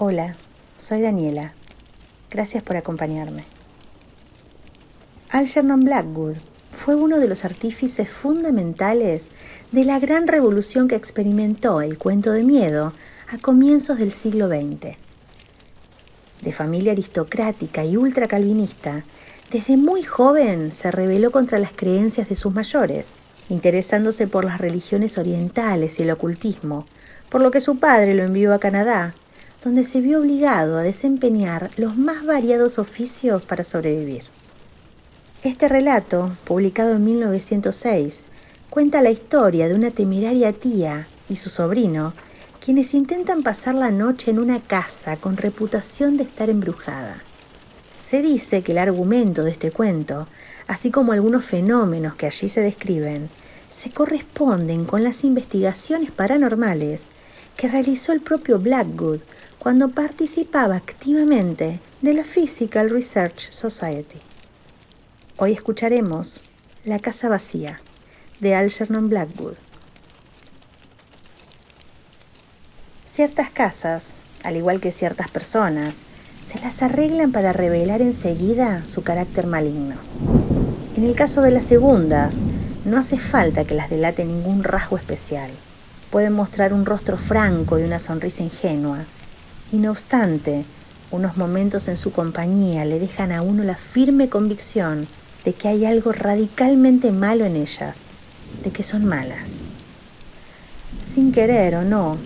Hola, soy Daniela. Gracias por acompañarme. Algernon Blackwood fue uno de los artífices fundamentales de la gran revolución que experimentó el cuento de miedo a comienzos del siglo XX. De familia aristocrática y ultracalvinista, desde muy joven se rebeló contra las creencias de sus mayores, interesándose por las religiones orientales y el ocultismo, por lo que su padre lo envió a Canadá, donde se vio obligado a desempeñar los más variados oficios para sobrevivir. Este relato, publicado en 1906, cuenta la historia de una temeraria tía y su sobrino, quienes intentan pasar la noche en una casa con reputación de estar embrujada. Se dice que el argumento de este cuento, así como algunos fenómenos que allí se describen, se corresponden con las investigaciones paranormales que realizó el propio Blackwood cuando participaba activamente de la Physical Research Society. Hoy escucharemos La casa vacía, de Algernon Blackwood. Ciertas casas, al igual que ciertas personas, se las arreglan para revelar enseguida su carácter maligno. En el caso de las segundas, no hace falta que las delate ningún rasgo especial. Pueden mostrar un rostro franco y una sonrisa ingenua, y no obstante, unos momentos en su compañía le dejan a uno la firme convicción de que hay algo radicalmente malo en ellas, de que son malas. Sin querer o no,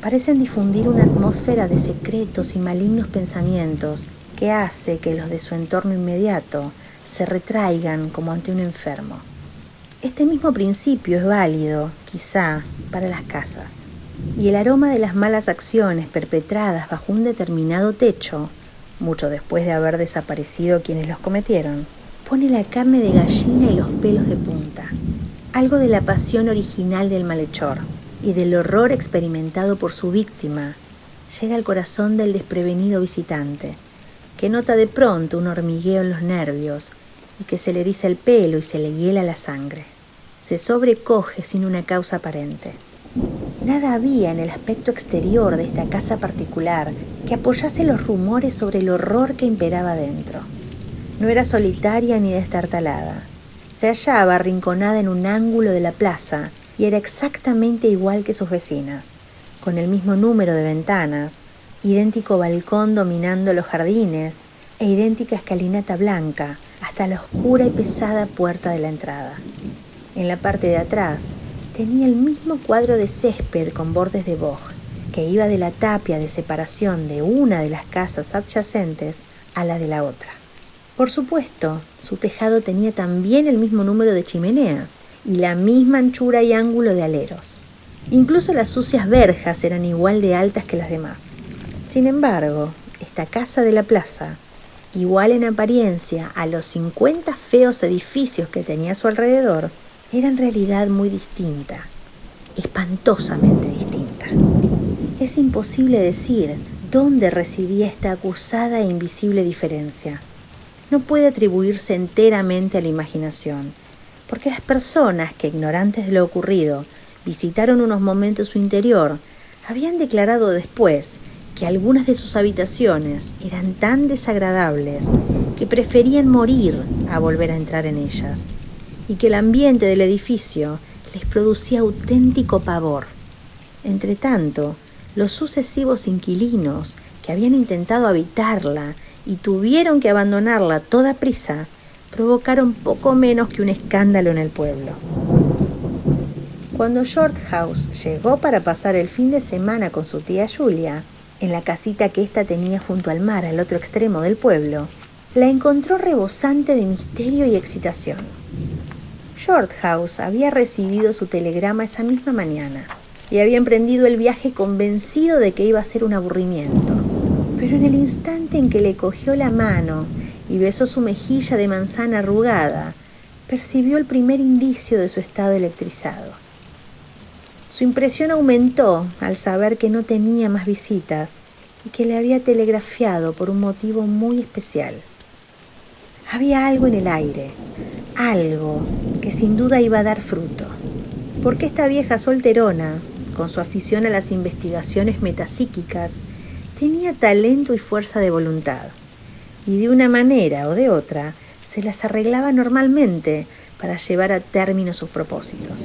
parecen difundir una atmósfera de secretos y malignos pensamientos que hace que los de su entorno inmediato se retraigan como ante un enfermo. Este mismo principio es válido, quizá, para las casas. Y el aroma de las malas acciones perpetradas bajo un determinado techo, mucho después de haber desaparecido quienes los cometieron, pone la carne de gallina y los pelos de punta. Algo de la pasión original del malhechor y del horror experimentado por su víctima llega al corazón del desprevenido visitante, que nota de pronto un hormigueo en los nervios y que se le eriza el pelo y se le hiela la sangre. Se sobrecoge sin una causa aparente. Nada había en el aspecto exterior de esta casa particular que apoyase los rumores sobre el horror que imperaba dentro. No era solitaria ni destartalada. Se hallaba arrinconada en un ángulo de la plaza y era exactamente igual que sus vecinas, con el mismo número de ventanas, idéntico balcón dominando los jardines e idéntica escalinata blanca hasta la oscura y pesada puerta de la entrada. En la parte de atrás tenía el mismo cuadro de césped con bordes de boj, que iba de la tapia de separación de una de las casas adyacentes a la de la otra. Por supuesto, su tejado tenía también el mismo número de chimeneas y la misma anchura y ángulo de aleros. Incluso las sucias verjas eran igual de altas que las demás. Sin embargo, esta casa de la plaza, igual en apariencia a los 50 feos edificios que tenía a su alrededor, era en realidad muy distinta, espantosamente distinta. Es imposible decir dónde residía esta acusada e invisible diferencia. No puede atribuirse enteramente a la imaginación, porque las personas que, ignorantes de lo ocurrido, visitaron unos momentos su interior, habían declarado después que algunas de sus habitaciones eran tan desagradables que preferían morir a volver a entrar en ellas, y que el ambiente del edificio les producía auténtico pavor. Entretanto, los sucesivos inquilinos que habían intentado habitarla y tuvieron que abandonarla a toda prisa, provocaron poco menos que un escándalo en el pueblo. Cuando Shorthouse llegó para pasar el fin de semana con su tía Julia, en la casita que ésta tenía junto al mar al otro extremo del pueblo, la encontró rebosante de misterio y excitación. Shorthouse había recibido su telegrama esa misma mañana y había emprendido el viaje convencido de que iba a ser un aburrimiento. Pero en el instante en que le cogió la mano y besó su mejilla de manzana arrugada, percibió el primer indicio de su estado electrizado. Su impresión aumentó al saber que no tenía más visitas y que le había telegrafiado por un motivo muy especial. Había algo en el aire, algo que sin duda iba a dar fruto, porque esta vieja solterona, con su afición a las investigaciones metapsíquicas, Tenía talento y fuerza de voluntad, y de una manera o de otra se las arreglaba normalmente para llevar a término sus propósitos.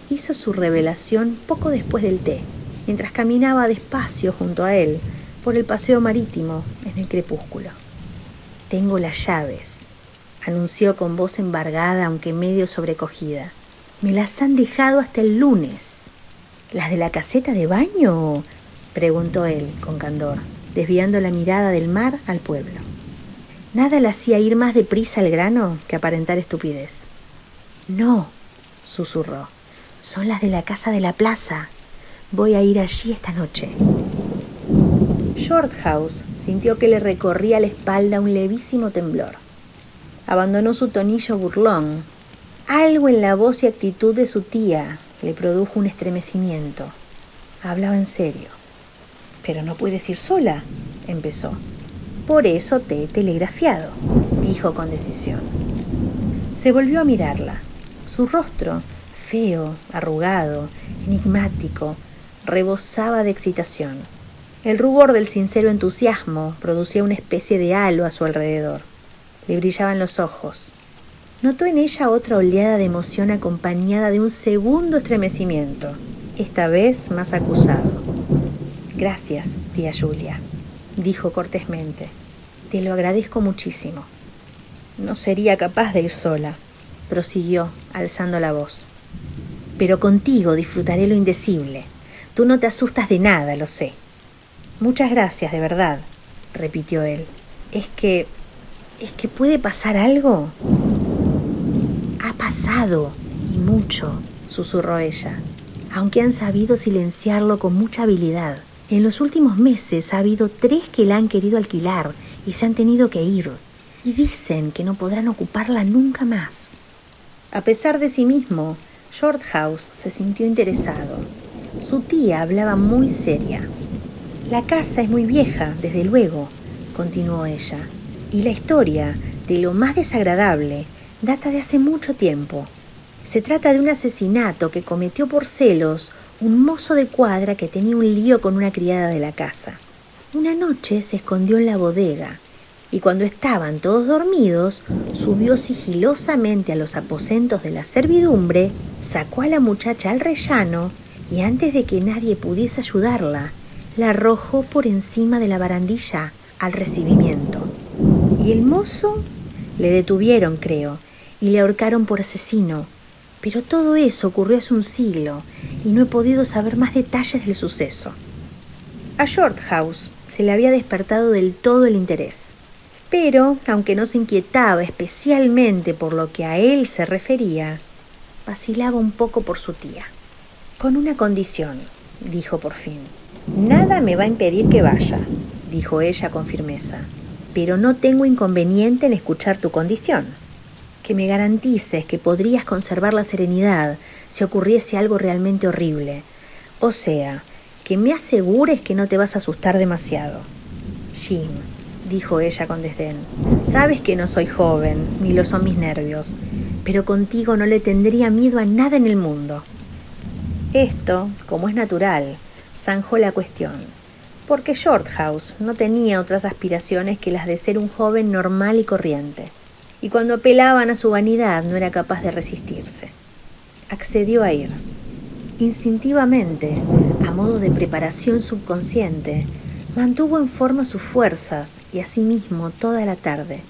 Hizo su revelación poco después del té, mientras caminaba despacio junto a él por el paseo marítimo en el crepúsculo. «Tengo las llaves», anunció con voz embargada aunque medio sobrecogida. «Me las han dejado hasta el lunes». «¿Las de la caseta de baño?», preguntó él con candor, desviando la mirada del mar al pueblo. Nada le hacía ir más deprisa al grano que aparentar estupidez. «No», susurró, «son las de la casa de la plaza. Voy a ir allí esta noche». Shorthouse sintió que le recorría la espalda un levísimo temblor. Abandonó su tonillo burlón. Algo en la voz y actitud de su tía le produjo un estremecimiento. Hablaba en serio. «Pero no puedes ir sola», empezó. «Por eso te he telegrafiado», dijo con decisión. Se volvió a mirarla. Su rostro, feo, arrugado, enigmático, rebosaba de excitación. El rubor del sincero entusiasmo producía una especie de halo a su alrededor. Le brillaban los ojos. Notó en ella otra oleada de emoción acompañada de un segundo estremecimiento, esta vez más acusado. «Gracias, tía Julia», dijo cortésmente. «Te lo agradezco muchísimo». «No sería capaz de ir sola», prosiguió, alzando la voz. «Pero contigo disfrutaré lo indecible. Tú no te asustas de nada, lo sé». «Muchas gracias, de verdad», repitió él. ¿Es que puede pasar algo?» «Ha pasado, y mucho», susurró ella, «aunque han sabido silenciarlo con mucha habilidad. En los últimos meses ha habido 3 que la han querido alquilar y se han tenido que ir, y dicen que no podrán ocuparla nunca más». A pesar de sí mismo, Shorthouse se sintió interesado. Su tía hablaba muy seria. «La casa es muy vieja, desde luego», continuó ella, «y la historia, de lo más desagradable, data de hace mucho tiempo. Se trata de un asesinato que cometió por celos un mozo de cuadra que tenía un lío con una criada de la casa. Una noche se escondió en la bodega y cuando estaban todos dormidos, subió sigilosamente a los aposentos de la servidumbre, sacó a la muchacha al rellano y antes de que nadie pudiese ayudarla, la arrojó por encima de la barandilla al recibimiento. Y el mozo le detuvieron, creo, y le ahorcaron por asesino. Pero todo eso ocurrió hace un siglo y no he podido saber más detalles del suceso». A Shorthouse se le había despertado del todo el interés. Pero, aunque no se inquietaba especialmente por lo que a él se refería, vacilaba un poco por su tía. «Con una condición», dijo por fin. «Nada me va a impedir que vaya», dijo ella con firmeza. «Pero no tengo inconveniente en escuchar tu condición. Que me garantices que podrías conservar la serenidad si ocurriese algo realmente horrible. O sea, que me asegures que no te vas a asustar demasiado». «Jim», dijo ella con desdén, «sabes que no soy joven, ni lo son mis nervios, pero contigo no le tendría miedo a nada en el mundo». Esto, como es natural, zanjó la cuestión, porque Shorthouse no tenía otras aspiraciones que las de ser un joven normal y corriente, y cuando apelaban a su vanidad no era capaz de resistirse. Accedió a ir. Instintivamente, a modo de preparación subconsciente, mantuvo en forma sus fuerzas y asimismo toda la tarde,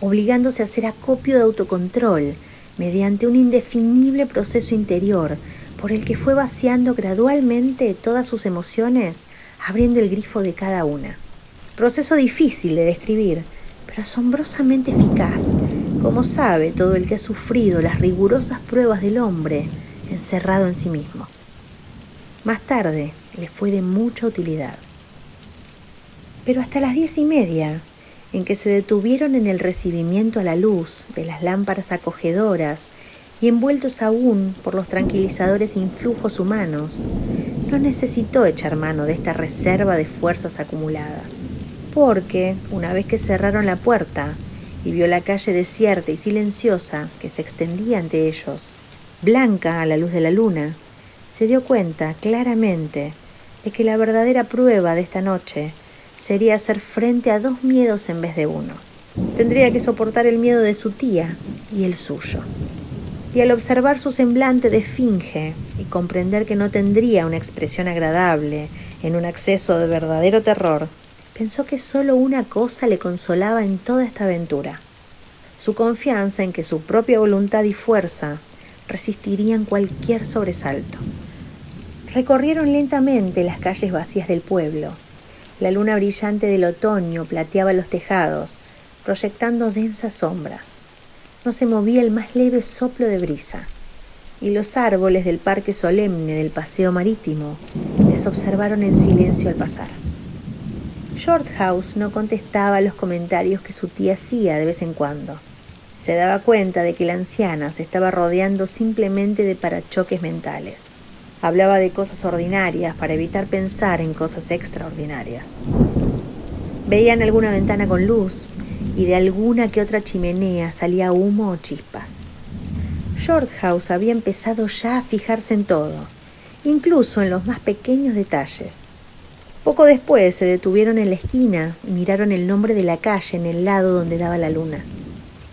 obligándose a hacer acopio de autocontrol mediante un indefinible proceso interior por el que fue vaciando gradualmente todas sus emociones, abriendo el grifo de cada una. Proceso difícil de describir, pero asombrosamente eficaz, como sabe todo el que ha sufrido las rigurosas pruebas del hombre encerrado en sí mismo. Más tarde le fue de mucha utilidad. Pero hasta las 10:30, en que se detuvieron en el recibimiento a la luz de las lámparas acogedoras y envueltos aún por los tranquilizadores influjos humanos, no necesitó echar mano de esta reserva de fuerzas acumuladas, porque, una vez que cerraron la puerta y vio la calle desierta y silenciosa que se extendía ante ellos, blanca a la luz de la luna, se dio cuenta claramente de que la verdadera prueba de esta noche sería hacer frente a 2 miedos en vez de uno. Tendría que soportar el miedo de su tía y el suyo. Y al observar su semblante de esfinge y comprender que no tendría una expresión agradable en un acceso de verdadero terror, pensó que solo una cosa le consolaba en toda esta aventura: su confianza en que su propia voluntad y fuerza resistirían cualquier sobresalto. Recorrieron lentamente las calles vacías del pueblo. La luna brillante del otoño plateaba los tejados, proyectando densas sombras. No se movía el más leve soplo de brisa, y los árboles del parque solemne del paseo marítimo les observaron en silencio al pasar. Shorthouse no contestaba a los comentarios que su tía hacía de vez en cuando. Se daba cuenta de que la anciana se estaba rodeando simplemente de parachoques mentales. Hablaba de cosas ordinarias para evitar pensar en cosas extraordinarias. Veían alguna ventana con luz y de alguna que otra chimenea salía humo o chispas. Shorthouse había empezado ya a fijarse en todo, incluso en los más pequeños detalles. Poco después se detuvieron en la esquina y miraron el nombre de la calle en el lado donde daba la luna.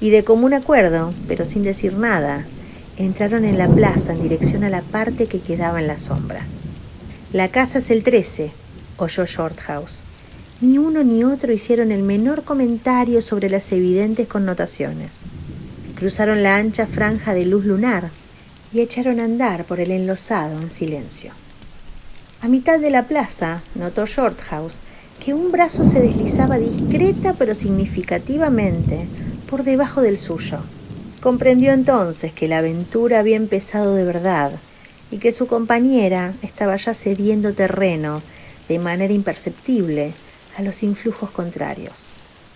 Y de común acuerdo, pero sin decir nada, entraron en la plaza en dirección a la parte que quedaba en la sombra. «La casa es el 13», oyó Shorthouse. Ni uno ni otro hicieron el menor comentario sobre las evidentes connotaciones. Cruzaron la ancha franja de luz lunar y echaron a andar por el enlosado en silencio. A mitad de la plaza notó Shorthouse que un brazo se deslizaba discreta pero significativamente por debajo del suyo. Comprendió entonces que la aventura había empezado de verdad y que su compañera estaba ya cediendo terreno de manera imperceptible a los influjos contrarios.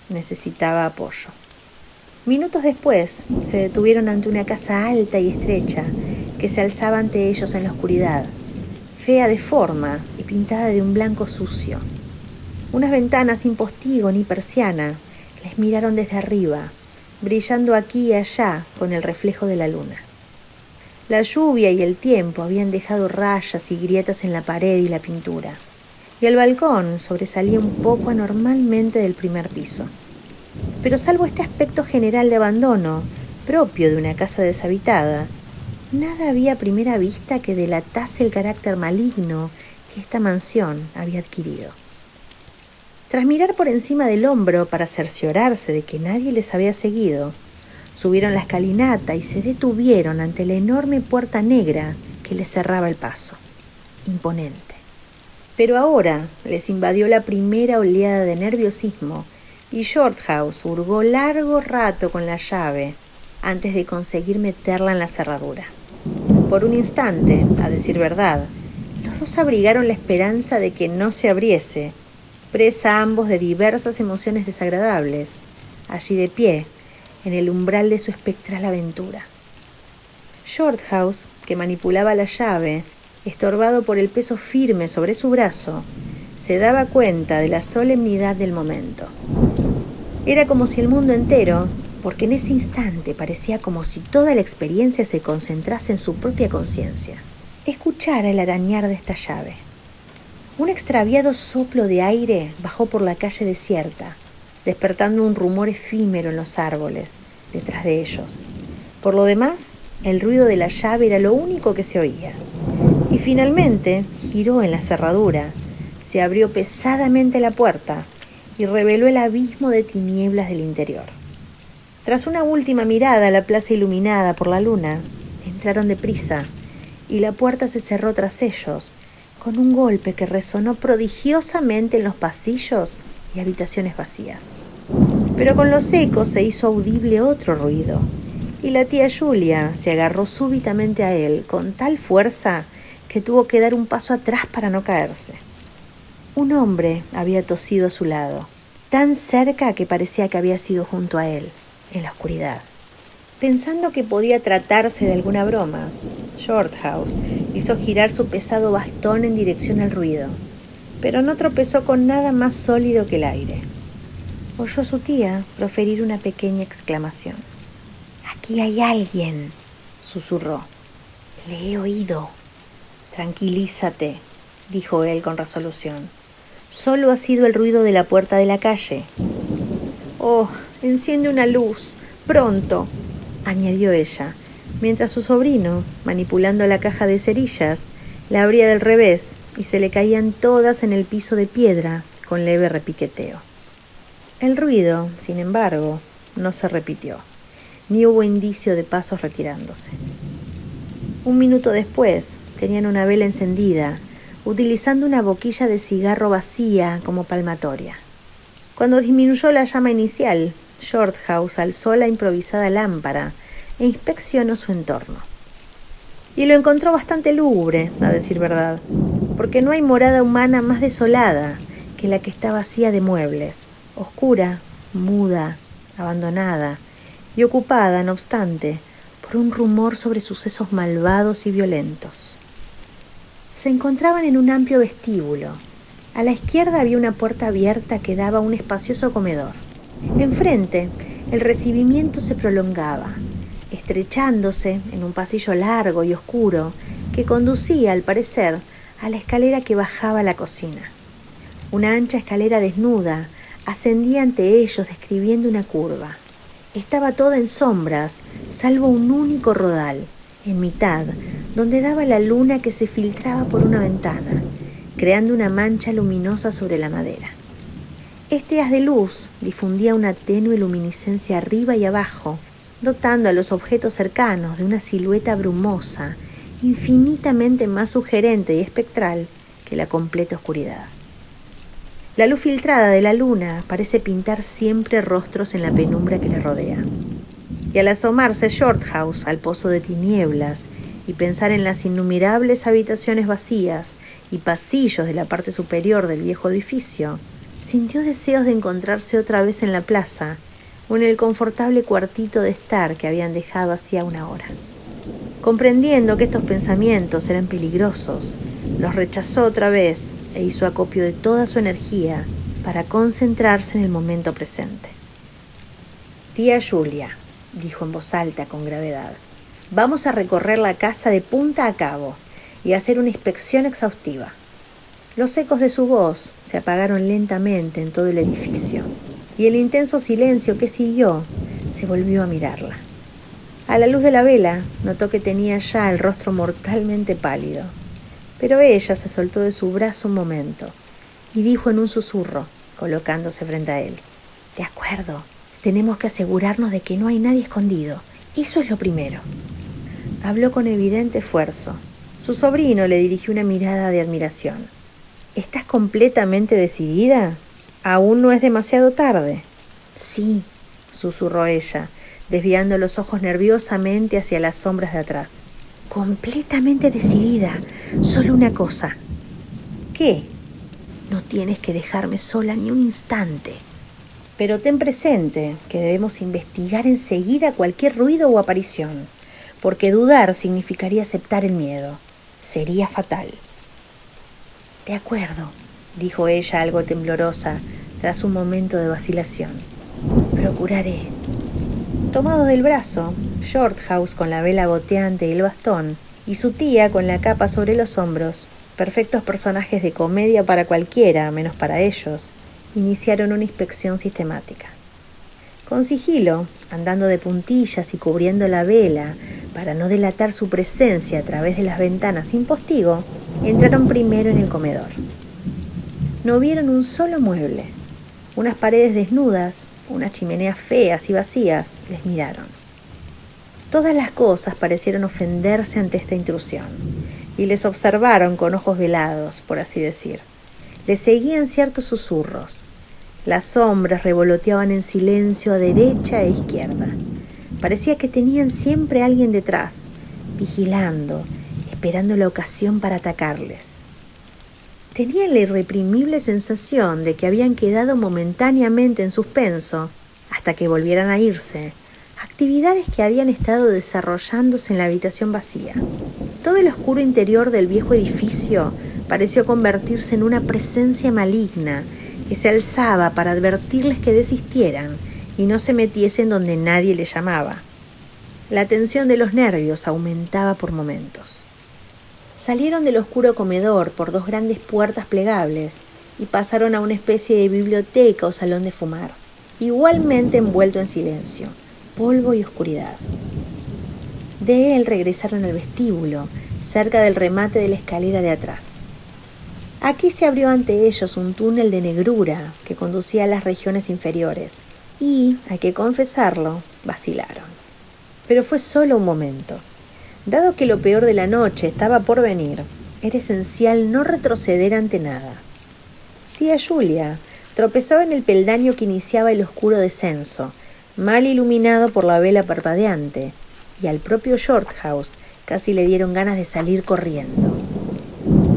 Necesitaba apoyo. Minutos después se detuvieron ante una casa alta y estrecha que se alzaba ante ellos en la oscuridad, fea de forma y pintada de un blanco sucio. Unas ventanas sin postigo ni persiana les miraron desde arriba, brillando aquí y allá con el reflejo de la luna. La lluvia y el tiempo habían dejado rayas y grietas en la pared y la pintura, y el balcón sobresalía un poco anormalmente del primer piso. Pero salvo este aspecto general de abandono, propio de una casa deshabitada, nada había a primera vista que delatase el carácter maligno que esta mansión había adquirido. Tras mirar por encima del hombro para cerciorarse de que nadie les había seguido, subieron la escalinata y se detuvieron ante la enorme puerta negra que les cerraba el paso. Imponente. Pero ahora les invadió la primera oleada de nerviosismo y Shorthouse hurgó largo rato con la llave antes de conseguir meterla en la cerradura. Por un instante, a decir verdad, los dos abrigaron la esperanza de que no se abriese, presa ambos de diversas emociones desagradables, allí de pie, en el umbral de su espectral aventura. Shorthouse, que manipulaba la llave, estorbado por el peso firme sobre su brazo, se daba cuenta de la solemnidad del momento. Era como si el mundo entero, porque en ese instante parecía como si toda la experiencia se concentrase en su propia conciencia, escuchara el arañar de esta llave. Un extraviado soplo de aire bajó por la calle desierta, despertando un rumor efímero en los árboles detrás de ellos. Por lo demás, el ruido de la llave era lo único que se oía. Y finalmente giró en la cerradura, se abrió pesadamente la puerta y reveló el abismo de tinieblas del interior. Tras una última mirada a la plaza iluminada por la luna, entraron deprisa y la puerta se cerró tras ellos con un golpe que resonó prodigiosamente en los pasillos y habitaciones vacías. Pero con los ecos se hizo audible otro ruido, y la tía Julia se agarró súbitamente a él con tal fuerza que tuvo que dar un paso atrás para no caerse. Un hombre había tosido a su lado, tan cerca que parecía que había sido junto a él, en la oscuridad. Pensando que podía tratarse de alguna broma, Shorthouse hizo girar su pesado bastón en dirección al ruido, pero no tropezó con nada más sólido que el aire. Oyó a su tía proferir una pequeña exclamación. «¡Aquí hay alguien!», susurró. «Le he oído». «Tranquilízate», dijo él con resolución. Solo ha sido el ruido de la puerta de la calle. Oh, enciende una luz, pronto, añadió ella, mientras su sobrino, manipulando la caja de cerillas, la abría del revés y se le caían todas en el piso de piedra con leve repiqueteo. El ruido, sin embargo, no se repitió, ni hubo indicio de pasos retirándose. Un minuto después, tenían una vela encendida, utilizando una boquilla de cigarro vacía como palmatoria. Cuando disminuyó la llama inicial, Shorthouse alzó la improvisada lámpara e inspeccionó su entorno. Y lo encontró bastante lúgubre, a decir verdad, porque no hay morada humana más desolada que la que está vacía de muebles, oscura, muda, abandonada y ocupada, no obstante, por un rumor sobre sucesos malvados y violentos. Se encontraban en un amplio vestíbulo. A la izquierda había una puerta abierta que daba a un espacioso comedor. Enfrente, el recibimiento se prolongaba, estrechándose en un pasillo largo y oscuro que conducía, al parecer, a la escalera que bajaba a la cocina. Una ancha escalera desnuda ascendía ante ellos describiendo una curva. Estaba toda en sombras, salvo un único rodal, en mitad, donde daba la luna que se filtraba por una ventana, creando una mancha luminosa sobre la madera. Este haz de luz difundía una tenue luminiscencia arriba y abajo, dotando a los objetos cercanos de una silueta brumosa, infinitamente más sugerente y espectral que la completa oscuridad. La luz filtrada de la luna parece pintar siempre rostros en la penumbra que le rodea. Y al asomarse Shorthouse al pozo de tinieblas y pensar en las innumerables habitaciones vacías y pasillos de la parte superior del viejo edificio, sintió deseos de encontrarse otra vez en la plaza o en el confortable cuartito de estar que habían dejado hacía una hora. Comprendiendo que estos pensamientos eran peligrosos, los rechazó otra vez e hizo acopio de toda su energía para concentrarse en el momento presente. «Tía Julia», dijo en voz alta con gravedad, «vamos a recorrer la casa de punta a cabo y hacer una inspección exhaustiva». Los ecos de su voz se apagaron lentamente en todo el edificio, y el intenso silencio que siguió se volvió a mirarla. A la luz de la vela notó que tenía ya el rostro mortalmente pálido, pero ella se soltó de su brazo un momento y dijo en un susurro, colocándose frente a él: «De acuerdo, tenemos que asegurarnos de que no hay nadie escondido. Eso es lo primero». Habló con evidente esfuerzo. Su sobrino le dirigió una mirada de admiración. «¿Estás completamente decidida? Aún no es demasiado tarde». «Sí», susurró ella, desviando los ojos nerviosamente hacia las sombras de atrás. «Completamente decidida. Solo una cosa». «¿Qué?» «No tienes que dejarme sola ni un instante». «Pero ten presente que debemos investigar enseguida cualquier ruido o aparición, porque dudar significaría aceptar el miedo. Sería fatal». «De acuerdo», dijo ella algo temblorosa, tras un momento de vacilación. «Procuraré». Tomados del brazo, Shorthouse con la vela goteante y el bastón, y su tía con la capa sobre los hombros, perfectos personajes de comedia para cualquiera, menos para ellos, iniciaron una inspección sistemática. Con sigilo, andando de puntillas y cubriendo la vela para no delatar su presencia a través de las ventanas sin postigo, entraron primero en el comedor. No vieron un solo mueble. Unas paredes desnudas, unas chimeneas feas y vacías, les miraron. Todas las cosas parecieron ofenderse ante esta intrusión, y les observaron con ojos velados, por así decir. Les seguían ciertos susurros. Las sombras revoloteaban en silencio a derecha e izquierda. Parecía que tenían siempre a alguien detrás, vigilando, esperando la ocasión para atacarles. Tenían la irreprimible sensación de que habían quedado momentáneamente en suspenso, hasta que volvieran a irse, actividades que habían estado desarrollándose en la habitación vacía. Todo el oscuro interior del viejo edificio pareció convertirse en una presencia maligna que se alzaba para advertirles que desistieran y no se metiesen donde nadie les llamaba. La tensión de los nervios aumentaba por momentos. Salieron del oscuro comedor por 2 grandes puertas plegables y pasaron a una especie de biblioteca o salón de fumar, igualmente envuelto en silencio, polvo y oscuridad. De él regresaron al vestíbulo, cerca del remate de la escalera de atrás. Aquí se abrió ante ellos un túnel de negrura que conducía a las regiones inferiores y, hay que confesarlo, vacilaron. Pero fue solo un momento. Dado que lo peor de la noche estaba por venir, era esencial no retroceder ante nada. Tía Julia tropezó en el peldaño que iniciaba el oscuro descenso, mal iluminado por la vela parpadeante, y al propio Shorthouse casi le dieron ganas de salir corriendo.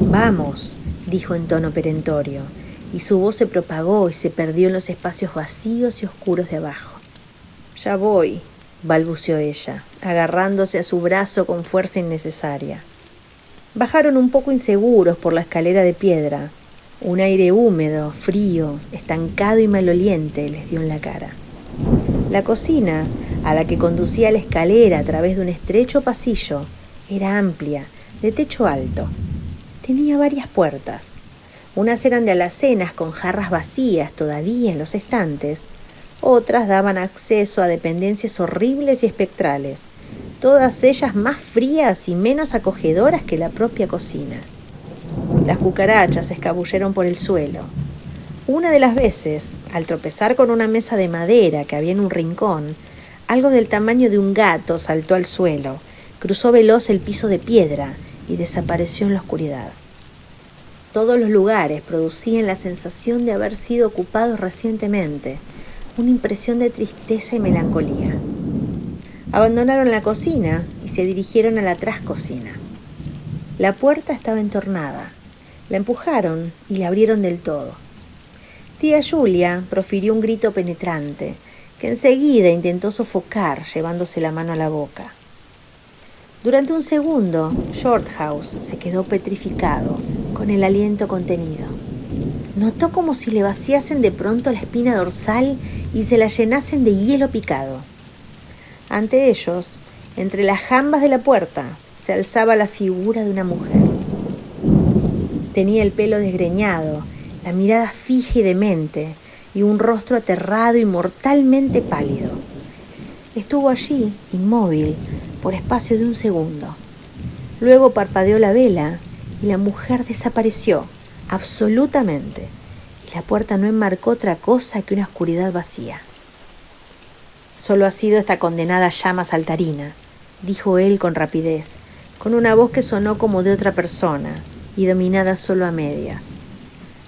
«Vamos», dijo en tono perentorio, y su voz se propagó y se perdió en los espacios vacíos y oscuros de abajo. «Ya voy», balbuceó ella, agarrándose a su brazo con fuerza innecesaria. Bajaron un poco inseguros por la escalera de piedra. Un aire húmedo, frío, estancado y maloliente les dio en la cara. La cocina, a la que conducía la escalera a través de un estrecho pasillo, era amplia, de techo alto. Tenía varias puertas. Unas eran de alacenas con jarras vacías todavía en los estantes. Otras daban acceso a dependencias horribles y espectrales, todas ellas más frías y menos acogedoras que la propia cocina. Las cucarachas se escabulleron por el suelo. Una de las veces, al tropezar con una mesa de madera que había en un rincón, algo del tamaño de un gato saltó al suelo, cruzó veloz el piso de piedra y desapareció en la oscuridad. Todos los lugares producían la sensación de haber sido ocupados recientemente, una impresión de tristeza y melancolía. Abandonaron la cocina y se dirigieron a la trascocina. La puerta estaba entornada. La empujaron y la abrieron del todo. Tía Julia profirió un grito penetrante, que enseguida intentó sofocar llevándose la mano a la boca. Durante un segundo, Shorthouse se quedó petrificado, con el aliento contenido. Notó como si le vaciasen de pronto la espina dorsal y se la llenasen de hielo picado. Ante ellos, entre las jambas de la puerta, se alzaba la figura de una mujer. Tenía el pelo desgreñado, la mirada fija y demente, y un rostro aterrado y mortalmente pálido. Estuvo allí, inmóvil, por espacio de un segundo. Luego parpadeó la vela y la mujer desapareció, absolutamente, y la puerta no enmarcó otra cosa que una oscuridad vacía. «Solo ha sido esta condenada llama saltarina», dijo él con rapidez, con una voz que sonó como de otra persona y dominada solo a medias.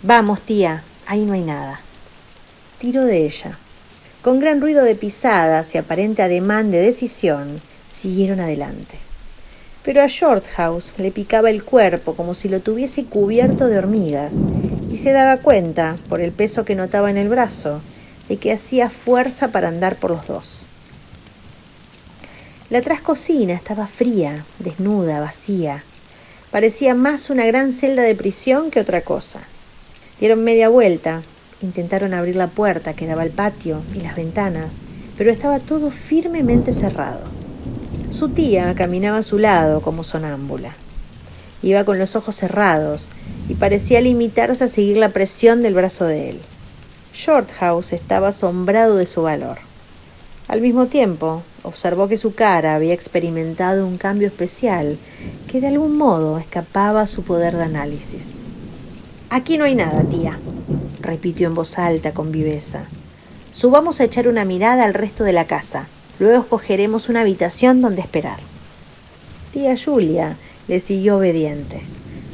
«Vamos, tía, ahí no hay nada». Tiró de ella. Con gran ruido de pisadas y aparente ademán de decisión, siguieron adelante. Pero a Shorthouse le picaba el cuerpo como si lo tuviese cubierto de hormigas, y se daba cuenta, por el peso que notaba en el brazo, de que hacía fuerza para andar por los dos. La trascocina estaba fría, desnuda, vacía. Parecía más una gran celda de prisión que otra cosa. Dieron media vuelta, intentaron abrir la puerta que daba al patio y las ventanas, pero estaba todo firmemente cerrado. Su tía caminaba a su lado como sonámbula. Iba con los ojos cerrados y parecía limitarse a seguir la presión del brazo de él. Shorthouse estaba asombrado de su valor. Al mismo tiempo, observó que su cara había experimentado un cambio especial que de algún modo escapaba a su poder de análisis. «Aquí no hay nada, tía», repitió en voz alta con viveza. «Subamos a echar una mirada al resto de la casa. Luego escogeremos una habitación donde esperar». Tía Julia le siguió obediente,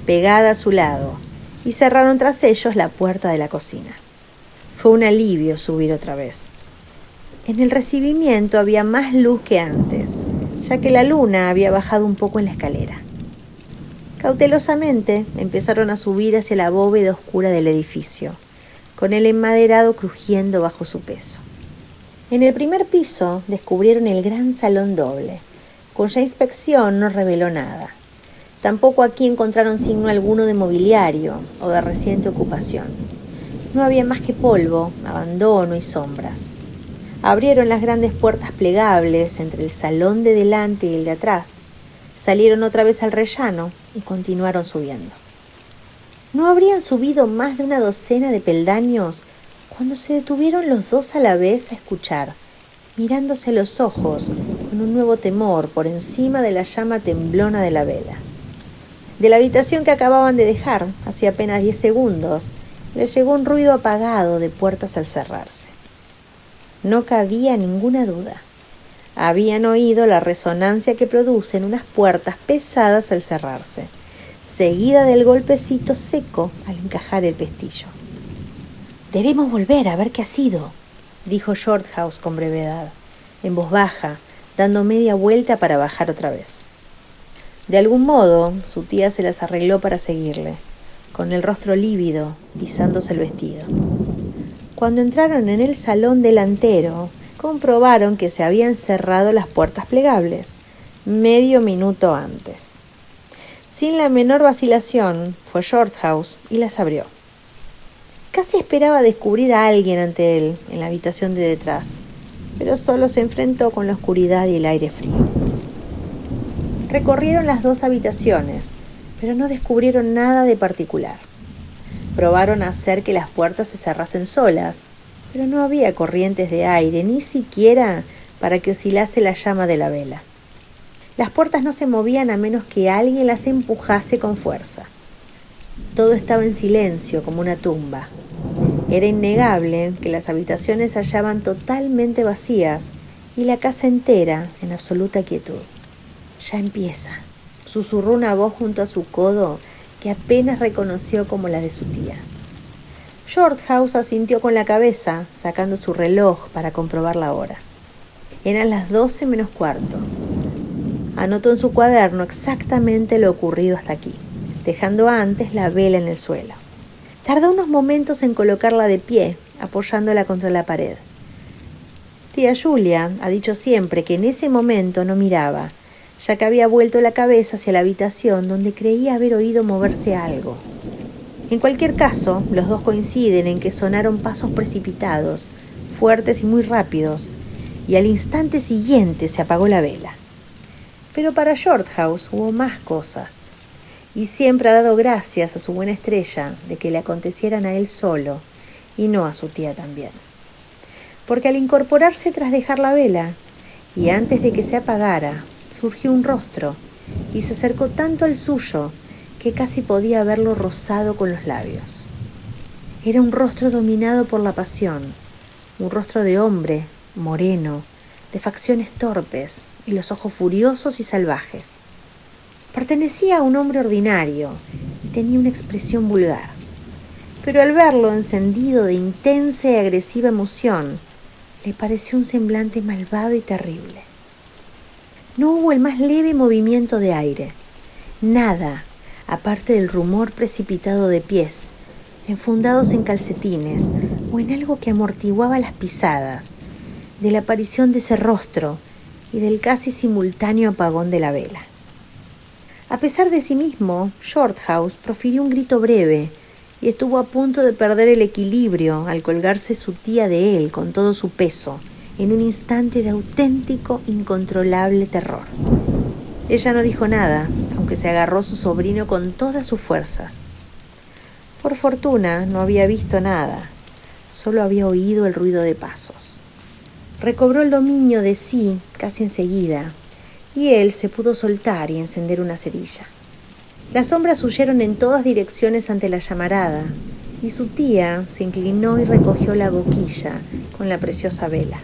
pegada a su lado, y cerraron tras ellos la puerta de la cocina. Fue un alivio subir otra vez. En el recibimiento había más luz que antes, ya que la luna había bajado un poco en la escalera. Cautelosamente empezaron a subir hacia la bóveda oscura del edificio, con el enmaderado crujiendo bajo su peso. En el primer piso descubrieron el gran salón doble, cuya inspección no reveló nada. Tampoco aquí encontraron signo alguno de mobiliario o de reciente ocupación. No había más que polvo, abandono y sombras. Abrieron las grandes puertas plegables entre el salón de delante y el de atrás. Salieron otra vez al rellano y continuaron subiendo. No habrían subido más de una docena de peldaños cuando se detuvieron los dos a la vez a escuchar, mirándose a los ojos con un nuevo temor por encima de la llama temblona de la vela. De la habitación que acababan de dejar, hacía apenas 10 segundos, les llegó un ruido apagado de puertas al cerrarse. No cabía ninguna duda. Habían oído la resonancia que producen unas puertas pesadas al cerrarse, seguida del golpecito seco al encajar el pestillo. «Debemos volver a ver qué ha sido», dijo Shorthouse con brevedad, en voz baja, dando media vuelta para bajar otra vez. De algún modo, su tía se las arregló para seguirle, con el rostro lívido, pisándose el vestido. Cuando entraron en el salón delantero, comprobaron que se habían cerrado las puertas plegables, medio minuto antes. Sin la menor vacilación, fue Shorthouse y las abrió. Casi esperaba descubrir a alguien ante él en la habitación de detrás, pero solo se enfrentó con la oscuridad y el aire frío. Recorrieron las dos habitaciones, pero no descubrieron nada de particular. Probaron a hacer que las puertas se cerrasen solas, pero no había corrientes de aire, ni siquiera para que oscilase la llama de la vela. Las puertas no se movían a menos que alguien las empujase con fuerza. Todo estaba en silencio, como una tumba. Era innegable que las habitaciones se hallaban totalmente vacías y la casa entera en absoluta quietud. «Ya empieza», susurró una voz junto a su codo que apenas reconoció como la de su tía. Shorthouse asintió con la cabeza, sacando su reloj para comprobar la hora. Eran las 12 menos cuarto. Anotó en su cuaderno exactamente lo ocurrido hasta aquí, dejando antes la vela en el suelo. Tardó unos momentos en colocarla de pie, apoyándola contra la pared. Tía Julia ha dicho siempre que en ese momento no miraba, ya que había vuelto la cabeza hacia la habitación donde creía haber oído moverse algo. En cualquier caso, los dos coinciden en que sonaron pasos precipitados, fuertes y muy rápidos, y al instante siguiente se apagó la vela. Pero para Shorthouse hubo más cosas, y siempre ha dado gracias a su buena estrella de que le acontecieran a él solo y no a su tía también. Porque al incorporarse tras dejar la vela, y antes de que se apagara, surgió un rostro y se acercó tanto al suyo que casi podía verlo rozado con los labios. Era un rostro dominado por la pasión, un rostro de hombre, moreno, de facciones torpes y los ojos furiosos y salvajes. Pertenecía a un hombre ordinario y tenía una expresión vulgar, pero al verlo encendido de intensa y agresiva emoción, le pareció un semblante malvado y terrible. No hubo el más leve movimiento de aire, nada, aparte del rumor precipitado de pies, enfundados en calcetines o en algo que amortiguaba las pisadas, de la aparición de ese rostro y del casi simultáneo apagón de la vela. A pesar de sí mismo, Shorthouse profirió un grito breve y estuvo a punto de perder el equilibrio al colgarse su tía de él con todo su peso, en un instante de auténtico, incontrolable terror. Ella no dijo nada, aunque se agarró a su sobrino con todas sus fuerzas. Por fortuna, no había visto nada, solo había oído el ruido de pasos. Recobró el dominio de sí casi enseguida, y él se pudo soltar y encender una cerilla. Las sombras huyeron en todas direcciones ante la llamarada, y su tía se inclinó y recogió la boquilla con la preciosa vela.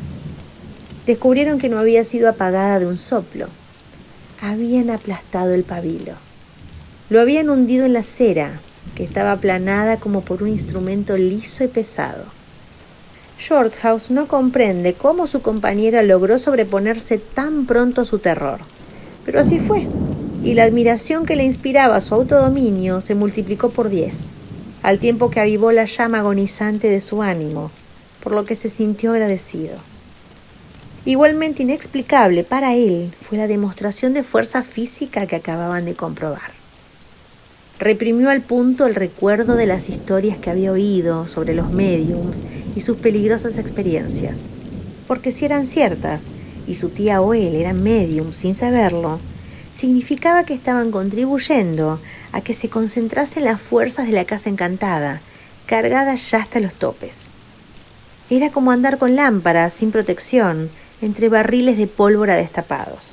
Descubrieron que no había sido apagada de un soplo. Habían aplastado el pabilo. Lo habían hundido en la cera, que estaba aplanada como por un instrumento liso y pesado. Shorthouse no comprende cómo su compañera logró sobreponerse tan pronto a su terror, pero así fue, y la admiración que le inspiraba su autodominio se multiplicó por 10, al tiempo que avivó la llama agonizante de su ánimo, por lo que se sintió agradecido. Igualmente inexplicable para él fue la demostración de fuerza física que acababan de comprobar. Reprimió al punto el recuerdo de las historias que había oído sobre los médiums y sus peligrosas experiencias, porque si eran ciertas y su tía o él eran médiums sin saberlo, significaba que estaban contribuyendo a que se concentrasen las fuerzas de la casa encantada, cargadas ya hasta los topes. Era como andar con lámparas sin protección entre barriles de pólvora destapados.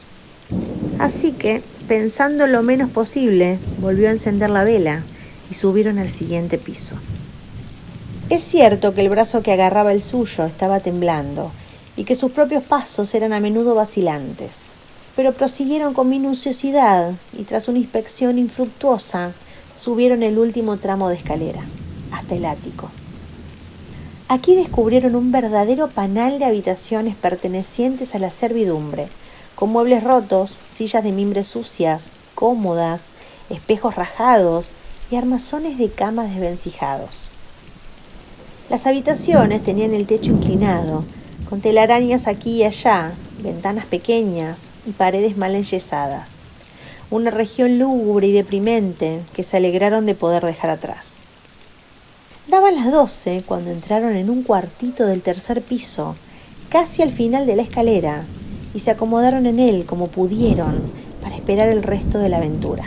Así que, pensando lo menos posible, volvió a encender la vela y subieron al siguiente piso. Es cierto que el brazo que agarraba el suyo estaba temblando y que sus propios pasos eran a menudo vacilantes, pero prosiguieron con minuciosidad y tras una inspección infructuosa, subieron el último tramo de escalera, hasta el ático. Aquí descubrieron un verdadero panal de habitaciones pertenecientes a la servidumbre, con muebles rotos, sillas de mimbre sucias, cómodas, espejos rajados y armazones de camas desvencijados. Las habitaciones tenían el techo inclinado, con telarañas aquí y allá, ventanas pequeñas y paredes mal enyesadas. Una región lúgubre y deprimente que se alegraron de poder dejar atrás. Daban las 12 cuando entraron en un cuartito del tercer piso, casi al final de la escalera, y se acomodaron en él como pudieron para esperar el resto de la aventura.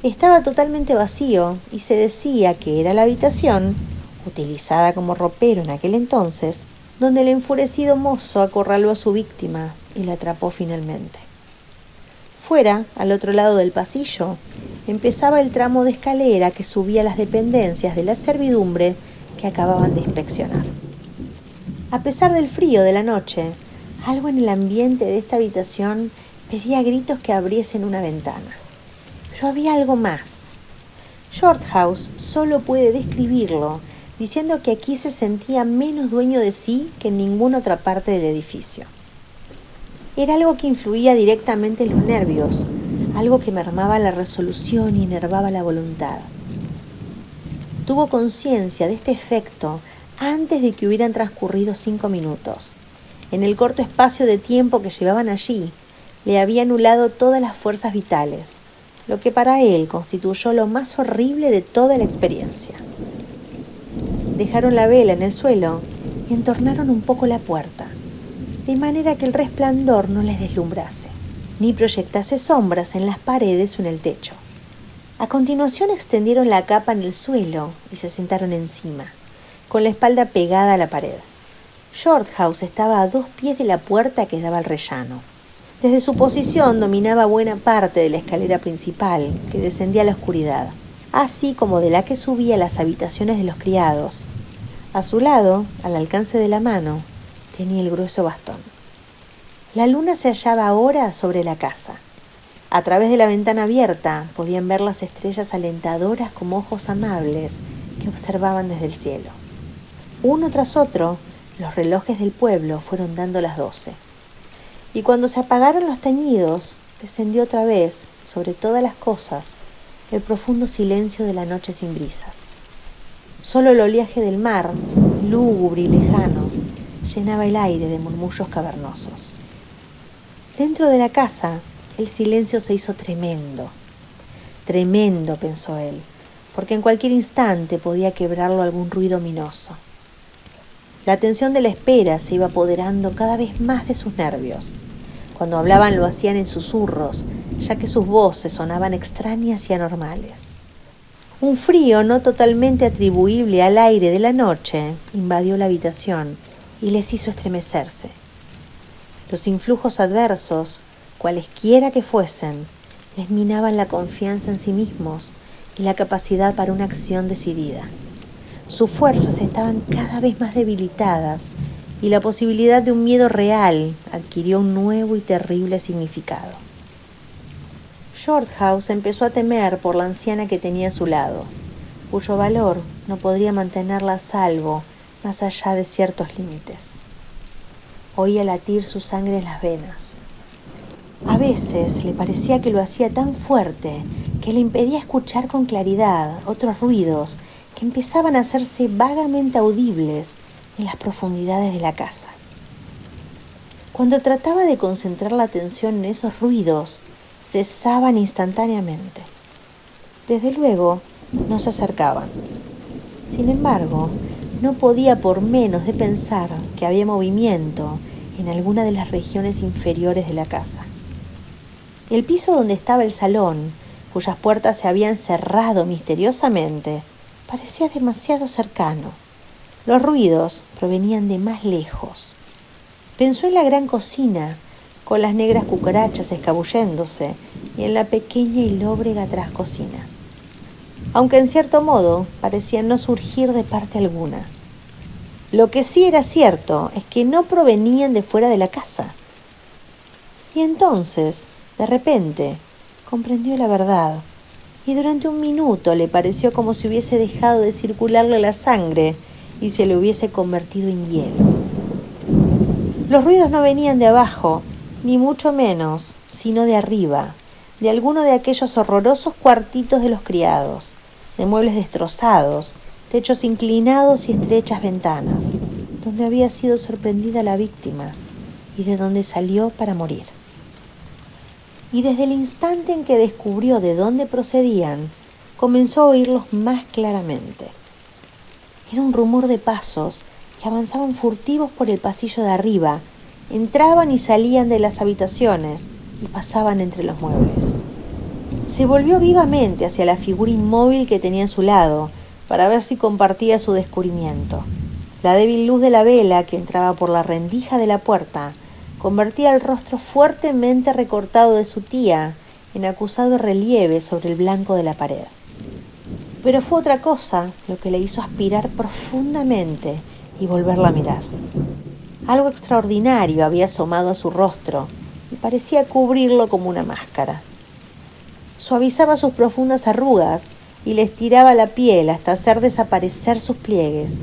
Estaba totalmente vacío y se decía que era la habitación, utilizada como ropero en aquel entonces, donde el enfurecido mozo acorraló a su víctima y la atrapó finalmente. Fuera, al otro lado del pasillo, empezaba el tramo de escalera que subía a las dependencias de la servidumbre que acababan de inspeccionar. A pesar del frío de la noche, algo en el ambiente de esta habitación pedía a gritos que abriesen una ventana. Pero había algo más. Shorthouse solo puede describirlo diciendo que aquí se sentía menos dueño de sí que en ninguna otra parte del edificio. Era algo que influía directamente en los nervios, algo que mermaba la resolución y enervaba la voluntad. Tuvo conciencia de este efecto antes de que hubieran transcurrido 5 minutos. En el corto espacio de tiempo que llevaban allí, le había anulado todas las fuerzas vitales, lo que para él constituyó lo más horrible de toda la experiencia. Dejaron la vela en el suelo y entornaron un poco la puerta, de manera que el resplandor no les deslumbrase, ni proyectase sombras en las paredes o en el techo. A continuación extendieron la capa en el suelo y se sentaron encima, con la espalda pegada a la pared. Shorthouse estaba a 2 pies de la puerta que daba al rellano. Desde su posición dominaba buena parte de la escalera principal que descendía a la oscuridad, así como de la que subía a las habitaciones de los criados. A su lado, al alcance de la mano, tenía el grueso bastón. La luna se hallaba ahora sobre la casa. A través de la ventana abierta podían ver las estrellas alentadoras como ojos amables que observaban desde el cielo. Uno tras otro, los relojes del pueblo fueron dando las 12. Y cuando se apagaron los tañidos, descendió otra vez, sobre todas las cosas, el profundo silencio de la noche sin brisas. Solo el oleaje del mar, lúgubre y lejano, llenaba el aire de murmullos cavernosos. Dentro de la casa, el silencio se hizo tremendo. Tremendo, pensó él, porque en cualquier instante podía quebrarlo algún ruido ominoso. La tensión de la espera se iba apoderando cada vez más de sus nervios. Cuando hablaban lo hacían en susurros, ya que sus voces sonaban extrañas y anormales. Un frío no totalmente atribuible al aire de la noche invadió la habitación y les hizo estremecerse. Los influjos adversos, cualesquiera que fuesen, les minaban la confianza en sí mismos y la capacidad para una acción decidida. Sus fuerzas estaban cada vez más debilitadas y la posibilidad de un miedo real adquirió un nuevo y terrible significado. Shorthouse empezó a temer por la anciana que tenía a su lado, cuyo valor no podría mantenerla a salvo más allá de ciertos límites. Oía latir su sangre en las venas. A veces le parecía que lo hacía tan fuerte que le impedía escuchar con claridad otros ruidos que empezaban a hacerse vagamente audibles en las profundidades de la casa. Cuando trataba de concentrar la atención en esos ruidos, cesaban instantáneamente. Desde luego, no se acercaban. Sin embargo, no podía por menos de pensar que había movimiento en alguna de las regiones inferiores de la casa. El piso donde estaba el salón, cuyas puertas se habían cerrado misteriosamente, parecía demasiado cercano. Los ruidos provenían de más lejos. Pensó en la gran cocina, con las negras cucarachas escabulléndose, y en la pequeña y lóbrega trascocina, aunque en cierto modo parecían no surgir de parte alguna. Lo que sí era cierto es que no provenían de fuera de la casa. Y entonces, de repente, comprendió la verdad, y durante un minuto le pareció como si hubiese dejado de circularle la sangre y se le hubiese convertido en hielo. Los ruidos no venían de abajo, ni mucho menos, sino de arriba, de alguno de aquellos horrorosos cuartitos de los criados, de muebles destrozados, techos inclinados y estrechas ventanas, donde había sido sorprendida la víctima y de donde salió para morir. Y desde el instante en que descubrió de dónde procedían, comenzó a oírlos más claramente. Era un rumor de pasos que avanzaban furtivos por el pasillo de arriba, entraban y salían de las habitaciones y pasaban entre los muebles. Se volvió vivamente hacia la figura inmóvil que tenía a su lado para ver si compartía su descubrimiento. La débil luz de la vela que entraba por la rendija de la puerta convertía el rostro fuertemente recortado de su tía en acusado relieve sobre el blanco de la pared. Pero fue otra cosa lo que le hizo aspirar profundamente y volverla a mirar. Algo extraordinario había asomado a su rostro y parecía cubrirlo como una máscara. Suavizaba sus profundas arrugas y le estiraba la piel hasta hacer desaparecer sus pliegues.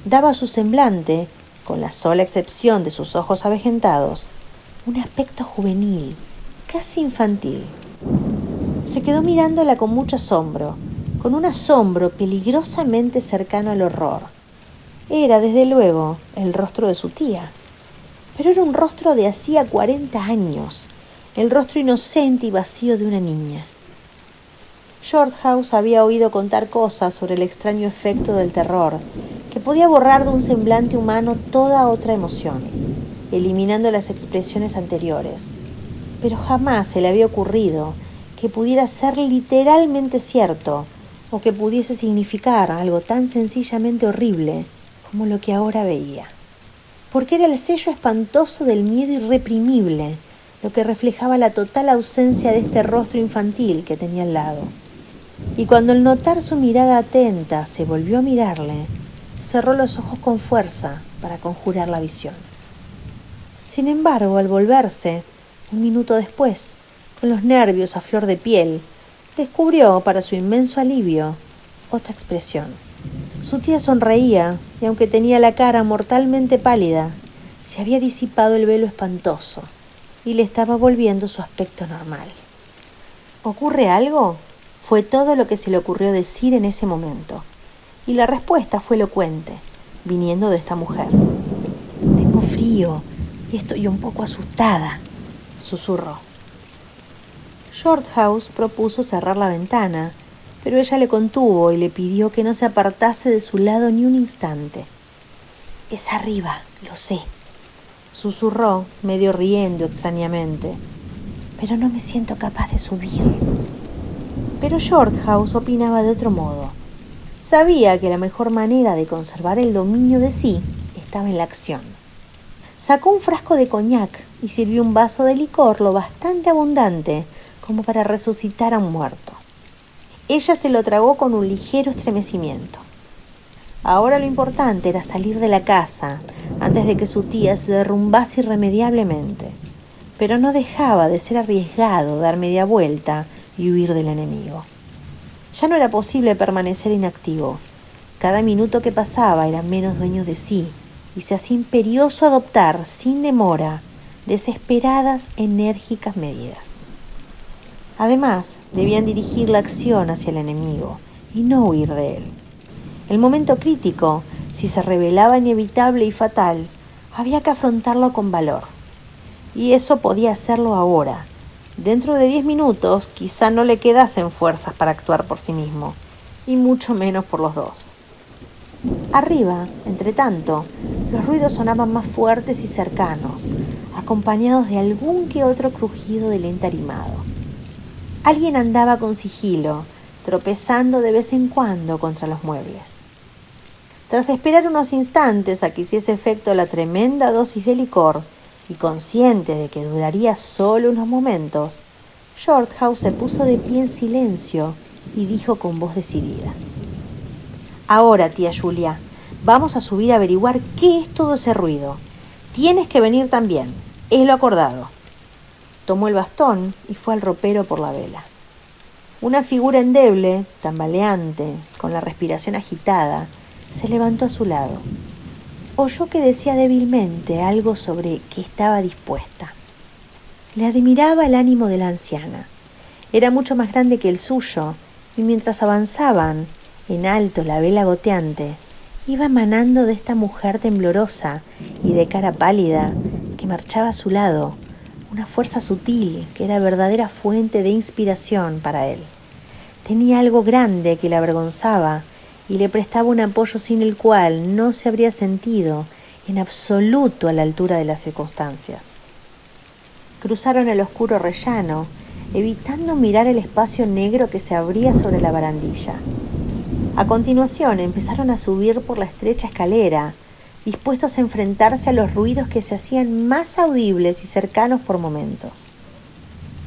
Daba a su semblante, con la sola excepción de sus ojos avejentados, un aspecto juvenil, casi infantil. Se quedó mirándola con mucho asombro, con un asombro peligrosamente cercano al horror. Era, desde luego, el rostro de su tía, pero era un rostro de hacía 40 años, el rostro inocente y vacío de una niña. Shorthouse había oído contar cosas sobre el extraño efecto del terror, que podía borrar de un semblante humano toda otra emoción, eliminando las expresiones anteriores. Pero jamás se le había ocurrido que pudiera ser literalmente cierto, o que pudiese significar algo tan sencillamente horrible como lo que ahora veía. Porque era el sello espantoso del miedo irreprimible, lo que reflejaba la total ausencia de este rostro infantil que tenía al lado. Y cuando al notar su mirada atenta se volvió a mirarle, cerró los ojos con fuerza para conjurar la visión. Sin embargo, al volverse, un minuto después, con los nervios a flor de piel, descubrió, para su inmenso alivio, otra expresión. Su tía sonreía, y aunque tenía la cara mortalmente pálida, se había disipado el velo espantoso y le estaba volviendo su aspecto normal. ¿Ocurre algo?, fue todo lo que se le ocurrió decir en ese momento, y la respuesta fue elocuente, viniendo de esta mujer. «Tengo frío y estoy un poco asustada», susurró. Shorthouse propuso cerrar la ventana, pero ella le contuvo y le pidió que no se apartase de su lado ni un instante. «Es arriba, lo sé», susurró, medio riendo extrañamente, «pero no me siento capaz de subir». Pero Shorthouse opinaba de otro modo. Sabía que la mejor manera de conservar el dominio de sí estaba en la acción. Sacó un frasco de coñac y sirvió un vaso de licor lo bastante abundante como para resucitar a un muerto. Ella se lo tragó con un ligero estremecimiento. Ahora lo importante era salir de la casa antes de que su tía se derrumbase irremediablemente, pero no dejaba de ser arriesgado dar media vuelta y huir del enemigo. Ya no era posible permanecer inactivo. Cada minuto que pasaba era menos dueño de sí y se hacía imperioso adoptar, sin demora, desesperadas, enérgicas medidas. Además, debían dirigir la acción hacia el enemigo y no huir de él. El momento crítico, si se revelaba inevitable y fatal, había que afrontarlo con valor. Y eso podía hacerlo ahora. Dentro de 10 minutos quizá no le quedasen fuerzas para actuar por sí mismo, y mucho menos por los dos. Arriba, entre tanto, los ruidos sonaban más fuertes y cercanos, acompañados de algún que otro crujido del ente arrimado. Alguien andaba con sigilo, tropezando de vez en cuando contra los muebles. Tras esperar unos instantes a que hiciese efecto la tremenda dosis de licor, y consciente de que duraría solo unos momentos, Shorthouse se puso de pie en silencio y dijo con voz decidida: «Ahora, tía Julia, vamos a subir a averiguar qué es todo ese ruido. Tienes que venir también, es lo acordado». Tomó el bastón y fue al ropero por la vela. Una figura endeble, tambaleante, con la respiración agitada, se levantó a su lado. Oyó que decía débilmente algo sobre que estaba dispuesta. Le admiraba el ánimo de la anciana. Era mucho más grande que el suyo, y mientras avanzaban, en alto la vela goteante, iba emanando de esta mujer temblorosa y de cara pálida que marchaba a su lado, una fuerza sutil que era verdadera fuente de inspiración para él. Tenía algo grande que le avergonzaba y le prestaba un apoyo sin el cual no se habría sentido en absoluto a la altura de las circunstancias. Cruzaron el oscuro rellano, evitando mirar el espacio negro que se abría sobre la barandilla. A continuación empezaron a subir por la estrecha escalera, dispuestos a enfrentarse a los ruidos que se hacían más audibles y cercanos por momentos.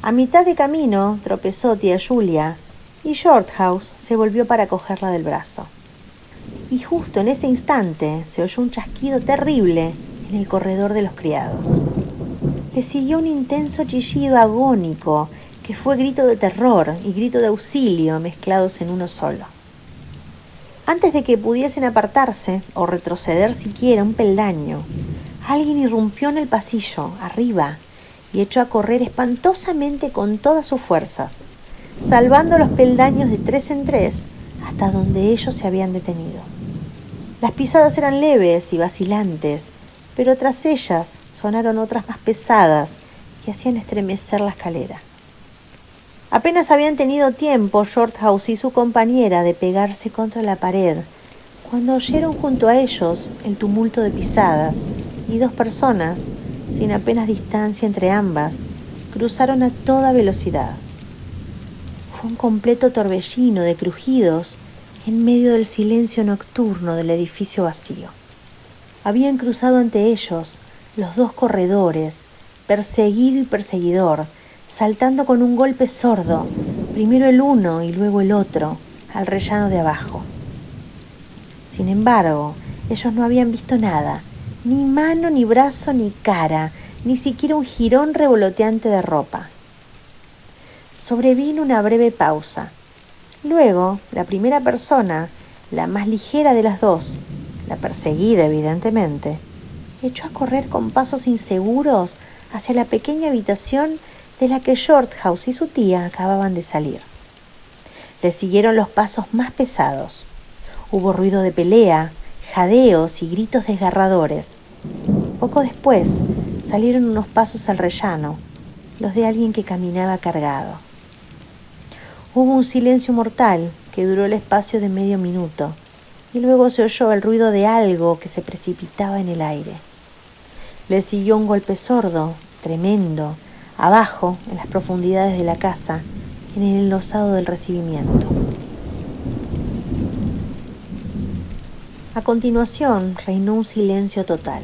A mitad de camino tropezó tía Julia, y Shorthouse se volvió para cogerla del brazo. Y justo en ese instante se oyó un chasquido terrible en el corredor de los criados. Le siguió un intenso chillido agónico que fue grito de terror y grito de auxilio mezclados en uno solo. Antes de que pudiesen apartarse o retroceder siquiera un peldaño, alguien irrumpió en el pasillo, arriba, y echó a correr espantosamente con todas sus fuerzas, salvando los peldaños de 3 en 3 hasta donde ellos se habían detenido. Las pisadas eran leves y vacilantes, pero tras ellas sonaron otras más pesadas que hacían estremecer la escalera. Apenas habían tenido tiempo Shorthouse y su compañera de pegarse contra la pared, cuando oyeron junto a ellos el tumulto de pisadas y 2 personas, sin apenas distancia entre ambas, cruzaron a toda velocidad. Fue un completo torbellino de crujidos en medio del silencio nocturno del edificio vacío. Habían cruzado ante ellos los 2 corredores, perseguido y perseguidor, saltando con un golpe sordo, primero el uno y luego el otro, al rellano de abajo. Sin embargo, ellos no habían visto nada, ni mano, ni brazo, ni cara, ni siquiera un jirón revoloteante de ropa. Sobrevino una breve pausa. Luego, la primera persona, la más ligera de las 2, la perseguida evidentemente, echó a correr con pasos inseguros hacia la pequeña habitación de la que Shorthouse y su tía acababan de salir. Le siguieron los pasos más pesados. Hubo ruido de pelea, jadeos y gritos desgarradores. Poco después salieron unos pasos al rellano, los de alguien que caminaba cargado. Hubo un silencio mortal que duró el espacio de medio minuto, y luego se oyó el ruido de algo que se precipitaba en el aire. Le siguió un golpe sordo, tremendo, abajo, en las profundidades de la casa, en el enlosado del recibimiento. A continuación reinó un silencio total.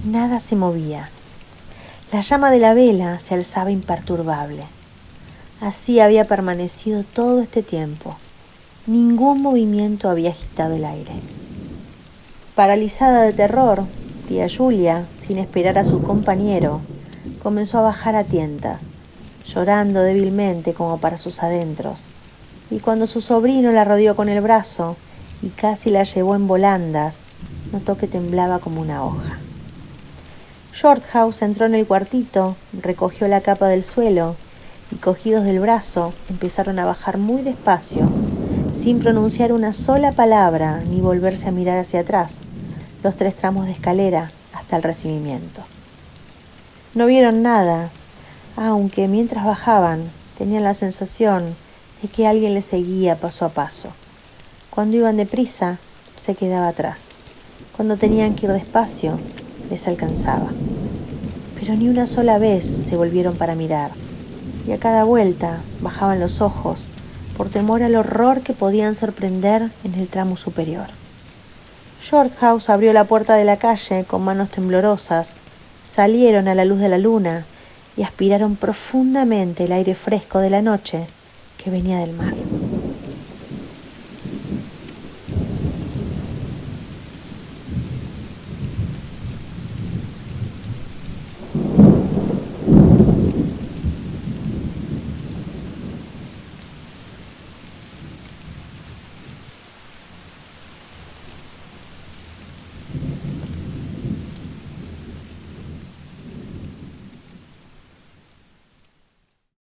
Nada se movía. La llama de la vela se alzaba imperturbable. Así había permanecido todo este tiempo. Ningún movimiento había agitado el aire. Paralizada de terror, tía Julia, sin esperar a su compañero, comenzó a bajar a tientas, llorando débilmente como para sus adentros, y cuando su sobrino la rodeó con el brazo y casi la llevó en volandas, notó que temblaba como una hoja. Shorthouse entró en el cuartito, recogió la capa del suelo y, cogidos del brazo, empezaron a bajar muy despacio, sin pronunciar una sola palabra ni volverse a mirar hacia atrás, los 3 tramos de escalera hasta el recibimiento. No vieron nada, aunque mientras bajaban tenían la sensación de que alguien les seguía paso a paso. Cuando iban deprisa, se quedaba atrás. Cuando tenían que ir despacio, les alcanzaba. Pero ni una sola vez se volvieron para mirar, y a cada vuelta bajaban los ojos por temor al horror que podían sorprender en el tramo superior. Shorthouse abrió la puerta de la calle con manos temblorosas, salieron a la luz de la luna y aspiraron profundamente el aire fresco de la noche que venía del mar.